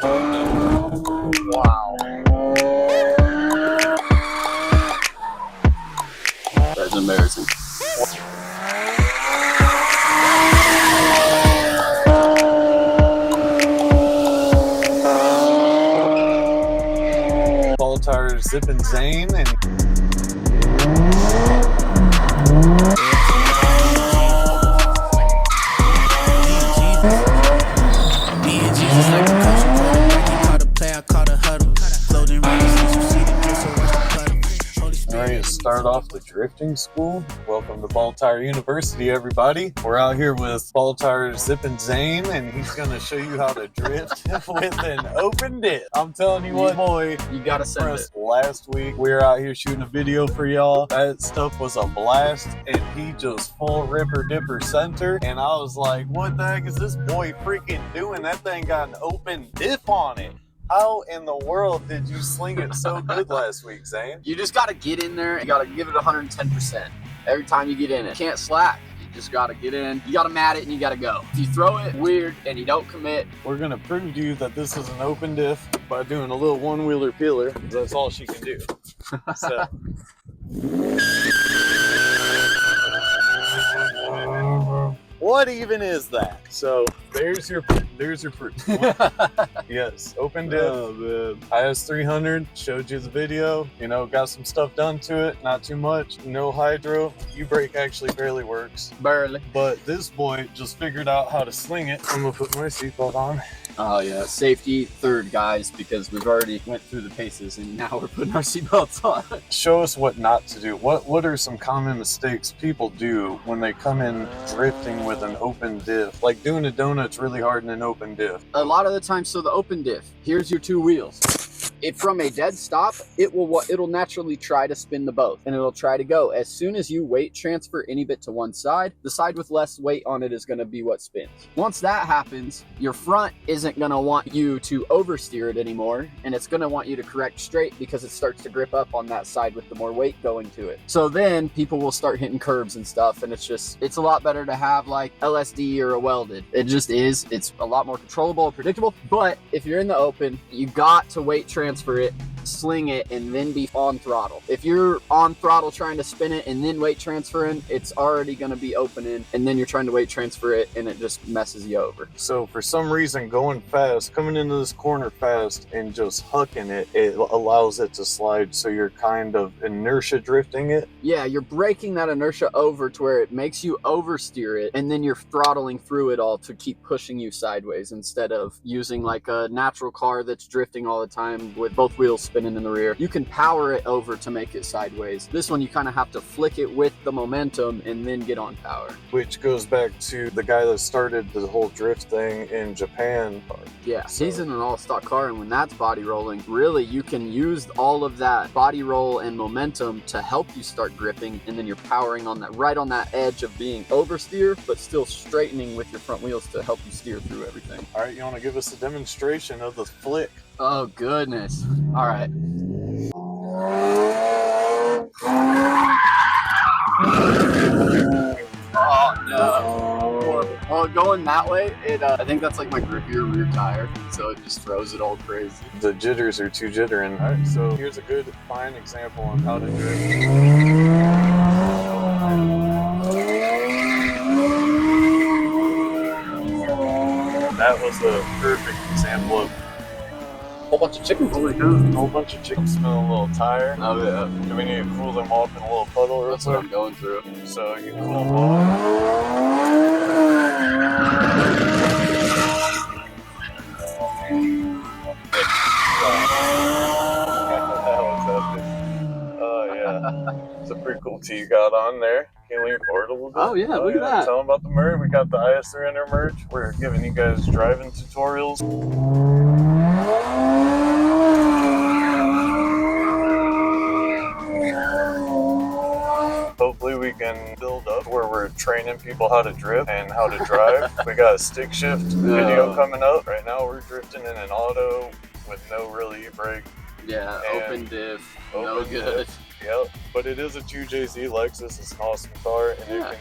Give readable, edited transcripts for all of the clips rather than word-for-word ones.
Wow. That's embarrassing. Ball tire zipping Zane and ready to start off the drifting school. Welcome to Ball Tire University, everybody. We're out here with Ball Tire zipping Zane, and he's gonna show you how to drift with an open dip. I'm telling you what, boy, You gotta send it. last week we were out here shooting a video for y'all. That stuff was a blast, and he just full ripper dipper center, and I was like, what the heck is this boy freaking doing? That thing got an open dip on it. How in the world did you sling it so good last week, Zane? You just gotta get in there. You gotta give it 110% every time you get in it. You can't slack. You just gotta get in. You gotta mat it and you gotta go. If you throw it weird and you don't commit, we're gonna prove to you that this is an open diff by doing a little one-wheeler peeler. That's all she can do. So. What even is that? So there's your proof. Yes, open diff. Oh, man. IS 300 showed you the video. You know, got some stuff done to it. Not too much. No hydro. U-brake actually barely works. Barely. But this boy just figured out how to sling it. I'm gonna put my seatbelt on. Oh yeah, safety third, guys, because we've already went through the paces and now we're putting our seatbelts on. Show us what not to do. What are some common mistakes people do when they come in drifting with an open diff? Like doing a donut's really hard in an open diff. A lot of the time, so the open diff, here's your two wheels. If from a dead stop, it'll naturally try to spin the both, and it'll try to go. As soon as you weight transfer any bit to one side, the side with less weight on it is going to be what spins. Once that happens, your front isn't going to want you to oversteer it anymore, and it's going to want you to correct straight because it starts to grip up on that side with the more weight going to it. So then people will start hitting curbs and stuff, and it's a lot better to have like LSD or a welded. It just is. It's a lot more controllable and predictable. But if you're in the open, you got to weight transfer it, sling it, and then be on throttle. If you're on throttle trying to spin it and then weight transferring, it's already going to be opening, and then you're trying to weight transfer it and it just messes you over. So for some reason, going fast, coming into this corner fast and just hucking it, it allows it to slide, so you're kind of inertia drifting it. Yeah, you're breaking that inertia over to where it makes you oversteer it, and then you're throttling through it all to keep pushing you sideways instead of using like a natural car that's drifting all the time with both wheels spinning in the rear. You can power it over to make it sideways. This one, you kind of have to flick it with the momentum and then get on power. Which goes back to the guy that started the whole drift thing in Japan. Yeah, he's in an all-stock car, and when that's body rolling, really you can use all of that body roll and momentum to help you start gripping, and then you're powering on that, right on that edge of being oversteer, but still straightening with your front wheels to help you steer through everything. All right, you want to give us a demonstration of the flick? Oh, goodness. All right. Oh, no. Well, going that way, I think that's like my grippier rear tire, so it just throws it all crazy. The jitters are too jittering. All right, so here's a good, fine example on how to drift. That was a perfect example of Whole bunch of chickens. Holy God. A whole bunch of chickens smelling a little tire. Oh, yeah. Do we need to cool them off in a little puddle? That's what I'm going through. So you cool them off. Oh, yeah. It's a pretty cool tee you got on there. Can you lean forward a little bit? Oh, yeah, look at that. Tell them about the merch. We got the IS 300 merch. We're giving you guys driving tutorials. Hopefully we can build up where we're training people how to drift and how to drive. We got a stick shift video coming up. Right now we're drifting in an auto with no real e-brake. Yeah, open diff, no good. Yep, but it is a 2JZ Lexus. It's an awesome car, and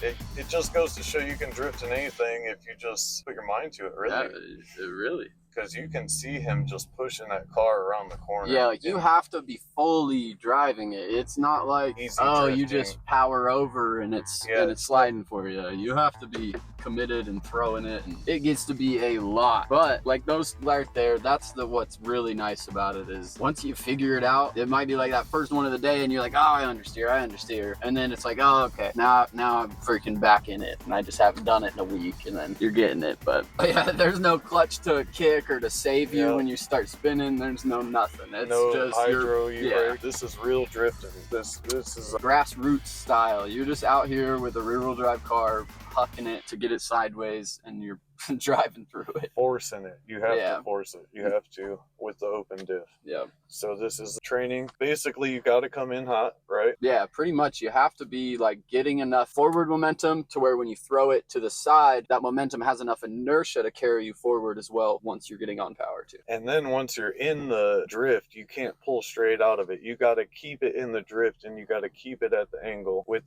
it just goes to show you can drift in anything if you just put your mind to it, really. Yeah, really. because you can see him just pushing that car around the corner. Yeah, like you have to be fully driving it. It's not like, Easy oh, drifting. you just power over and it's sliding for you. You have to be committed and throwing it, and it gets to be a lot. But like those right there, that's what's really nice about it is once you figure it out, it might be like that first one of the day and you're like, oh, I understeer, and then it's like, oh, okay, now I'm freaking back in it, and I just haven't done it in a week, and then you're getting it. But yeah, there's no clutch to kick or to save you when you start spinning. There's no nothing. It's no just hydro brake. This is real drifting. This is grassroots style. You're just out here with a rear-wheel drive car, hucking it to get it sideways, and you're driving through it. Forcing it. You have to force it. You have to with the open diff. Yeah. So this is training. Basically, you got to come in hot, right? Yeah, pretty much. You have to be like getting enough forward momentum to where when you throw it to the side, that momentum has enough inertia to carry you forward as well once you're getting on power too. And then once you're in the drift, you can't pull straight out of it. You got to keep it in the drift, and you got to keep it at the angle with,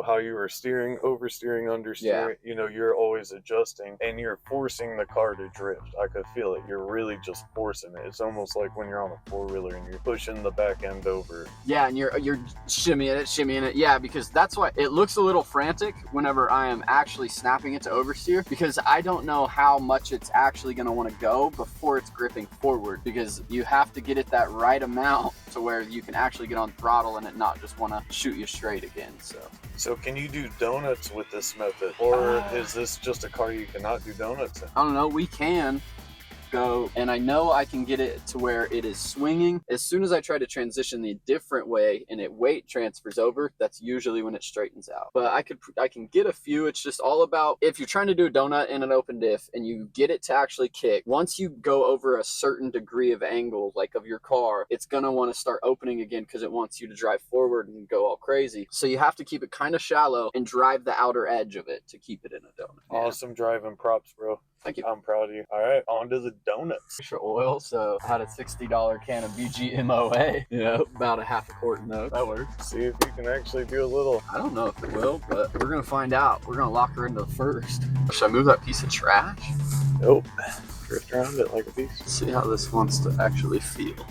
how you were steering, oversteering, understeering. Yeah. You're always adjusting, and you're forcing the car to drift. I could feel it. You're really just forcing it. It's almost like when you're on a four-wheeler and you're pushing the back end over. Yeah, and you're shimmying it. Yeah, because that's why it looks a little frantic whenever I am actually snapping it to oversteer, because I don't know how much it's actually going to want to go before it's gripping forward, because you have to get it that right amount to where you can actually get on throttle and it not just want to shoot you straight again. So can you do donuts with this method, or is this just a car you cannot do donuts in? I don't know. We can go, and I know I can get it to where it is swinging. As soon as I try to transition the different way and it weight transfers over, that's usually when it straightens out. But I can get a few. It's just all about, if you're trying to do a donut in an open diff and you get it to actually kick, once you go over a certain degree of angle, like of your car, it's gonna want to start opening again because it wants you to drive forward and go all crazy. So you have to keep it kind of shallow and drive the outer edge of it to keep it in a donut. Awesome driving. Props, bro. Thank you. I'm proud of you. All right, on to the donuts. Extra oil, so I had a $60 can of BGMOA. About a half a quart in those. That works. See if you can actually do a little. I don't know if it will, but we're gonna find out. We're gonna lock her into the first. Should I move that piece of trash? Nope. Drift around it like a beast. Let's see how this wants to actually feel.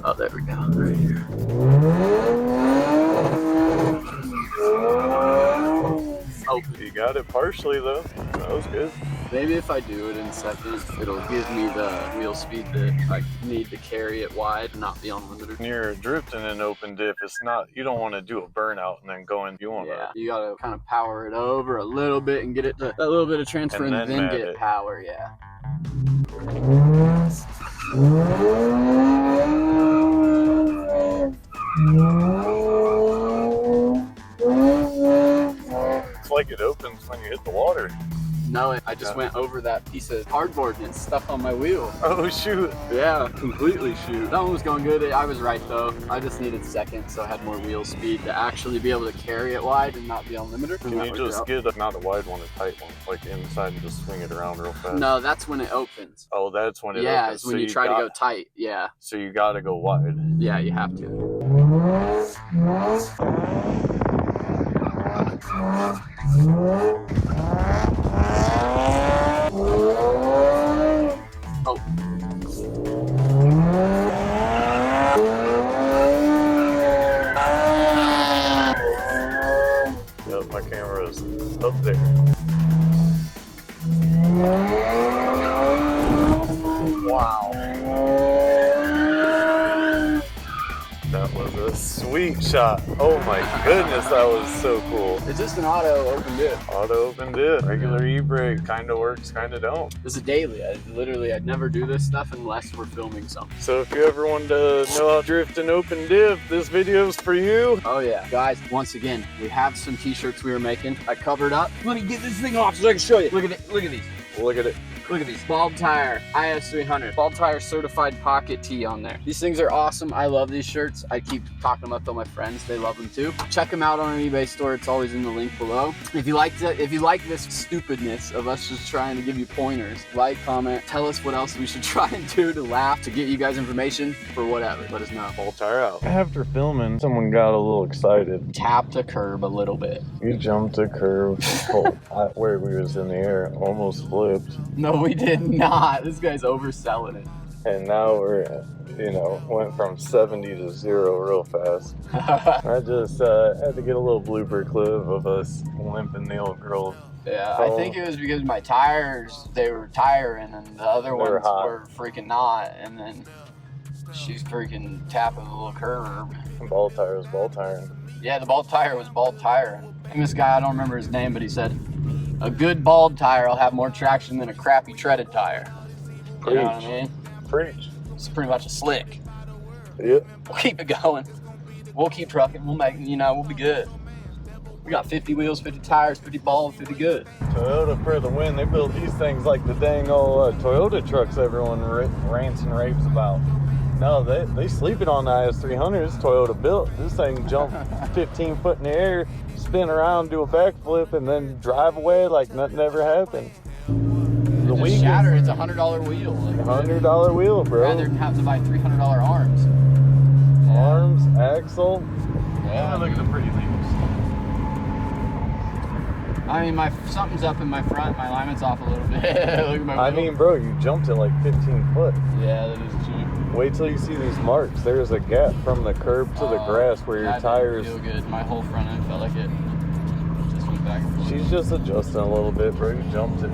Oh, there we go. Right here. Oh, you got it partially though. That was good. Maybe if I do it in second, it'll give me the wheel speed that I need to carry it wide and not be unlimited. When you're drifting in open diff, it's not, you don't want to do a burnout and then go in. You want to. You gotta kind of power it over a little bit and get it to a little bit of transfer and then get power. Yeah. It's like it opens when you hit the water. No, I just went over that piece of cardboard and it's stuck on my wheel. Oh, shoot. Yeah, completely shoot. That one was going good. I was right, though. I just needed second, so I had more wheel speed to actually be able to carry it wide and not be unlimited. Can you just get not a wide one, a tight one, like inside and just swing it around real fast? No, that's when it opens. Oh, that's when it opens. Yeah, it's when you try to go tight. Yeah. So you got to go wide. Yeah, you have to. Oh. Yep, my camera is up there. Wow. That was a sweet shot. Oh my goodness, that was so cool. It's just an auto open diff. Auto open diff. Regular e-brake kind of works, kind of don't. It's a daily. I'd never do this stuff unless we're filming something. So if you ever wanted to know how to drift an open diff, this video's for you. Oh yeah. Guys, once again, we have some t-shirts we were making. I covered up. Let me get this thing off so I can show you. Look at it. Look at these. Look at it. Look at these. Bulb Tire IS 300. Bulb Tire certified pocket tee on there. These things are awesome. I love these shirts. I keep talking them up to my friends. They love them too. Check them out on our eBay store. It's always in the link below. If you like this stupidness of us just trying to give you pointers, like, comment, tell us what else we should try and do to laugh, to get you guys information for whatever. Let us know. Bulb Tire out. After filming, someone got a little excited. Tapped a curb a little bit. You jumped a curb. Where we was in the air, almost flipped. No No, we did not. This guy's overselling it. And now we're, you know, went from 70 to 0 real fast. I just had to get a little blooper clip of us limping the old girl. Yeah, I think it was because my tires, they were tiring and the other ones were freaking not. And then she's freaking tapping the little curb. Ball tire was ball tiring. Yeah, the bald tire was bald tire. And this guy, I don't remember his name, but he said, a good bald tire will have more traction than a crappy treaded tire. You know what I mean? Preach. It's pretty much a slick. Yep. We'll keep it going. We'll keep trucking. We'll make, you know, we'll be good. We got 50 wheels, 50 tires, 50 balls, 50 good. Toyota for the win. They build these things like the dang old Toyota trucks everyone rants and raves about. No, they sleeping on the IS300s Toyota built. This thing jump 15 foot in the air, spin around, do a backflip, and then drive away like nothing ever happened. The wheel shatter. It's $100 wheel. Like, $100 wheel, bro. Rather have to buy $300 arms. Arms, axle. Yeah. Look at the pretty things. I mean, something's up in my front. My alignment's off a little bit. Look at my wheel. I mean, bro, you jumped it like 15 foot. Yeah, that is true. Wait till you see these marks. There's a gap from the curb to the grass where your tires. Didn't feel good. My whole front end felt like it just went back and forth. She's just adjusting a little bit, bro. You jumped it.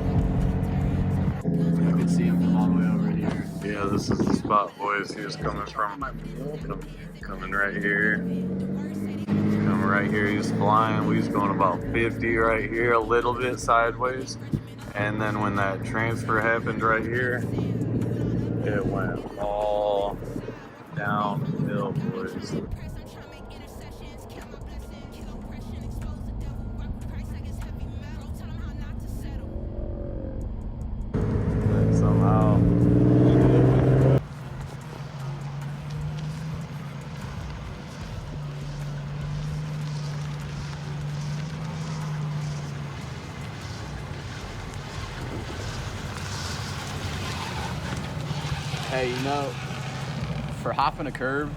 You can see him from all the way over here. Yeah, this is the spot, boys. He was coming from coming right here. Coming right here. He was flying. We was going about 50 right here, a little bit sideways. And then when that transfer happened right here, it went all downhill, boys. And somehow. Hey, you know, for hopping a curb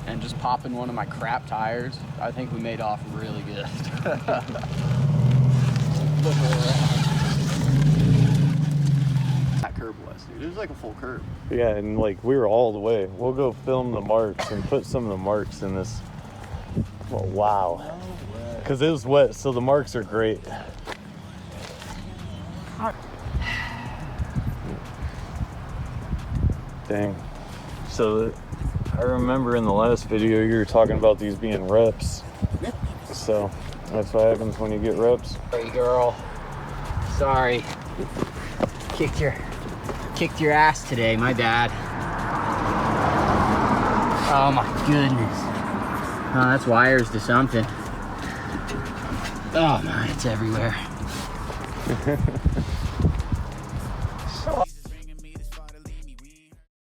and just popping one of my crap tires, I think we made off really good. Look around. That curb was, dude. It was like a full curb. Yeah, and like we were all the way. We'll go film the marks and put some of the marks in this. Oh, wow. Because it was wet, so the marks are great. Dang. So I remember in the last video you were talking about these being reps. So that's what happens when you get reps. Hey girl. Sorry. Kicked your ass today, my bad. Oh my goodness. Oh, that's wires to something. Oh man, it's everywhere.